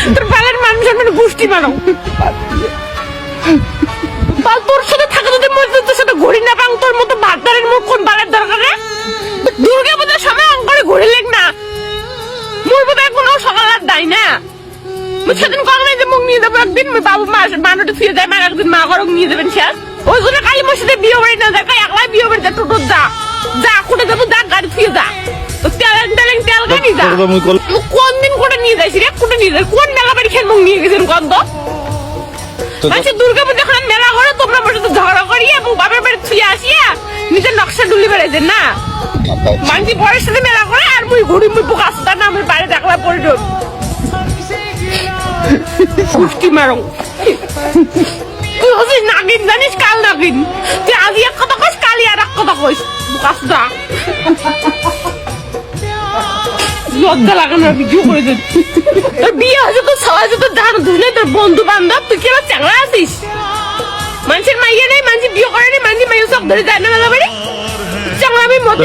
তোর বালের মানুষ মানে গোষ্ঠী মানো বাল তোর সাথে থাকা যদি মনে তোর সাথে ঘুরি না পাং তোর মতো ভাতদারের মুখ কোন বালের দরকার রে দুর্গা পূজার সময় অঙ্করে ঘুরে লেগ না মোর বোধহয় কোনো সকাল আর দেয় না সেদিন কখনো যে মুখ নিয়ে যাবো একদিন বাবু মানুষটা ফিরে যায় মা একদিন মা ঘর নিয়ে যাবেন শেষ ওই জন্য কালী মসজিদে বিয়ে বাড়ি না দেখা একলাই বিয়ে বাড়ি যা টোটো যা যা কোটে যাবো যা গাড়ি ফিরে যা তেল গাড়ি যা কোন দিন কোটে নিয়ে যাইছি রে কোটে নিয়ে যাই কোন মেলা বাড়ি খেয়ে মুখ নিয়ে গেছেন কত আচ্ছা দুর্গা পূজা যখন মেলা করে তোমরা আমার সাথে ঝগড়া করিয়ে এবং বাপের বাড়ি ছুঁয়ে আসিয়া নিজের নকশা ডুলি বেড়াইছেন না মানছি বরের সাথে মেলা করে আর মুই ঘুরি মুই পোকা আসতাম না আমি বাইরে দেখলা পড়ে ঢোক পুষ্টি মারো তুই হচ্ছিস নাগিন জানিস কাল নাগিন তুই আগে এক কথা কইস কালি আর এক কথা কইস কাজটা লজ্জা লাগানো ভিডিও করে দিন তোর বিয়ে হয়েছে তোর সবাই তোর জান ধুনে তোর বন্ধু বান্ধব তুই কি আবার চাংলা আছিস মানুষের মাইয়া নেই মানুষ বিয়ে করে নেই মানুষ মাইয়া সব ধরে যায় না মেলা বাড়ি চাংলা আমি মতো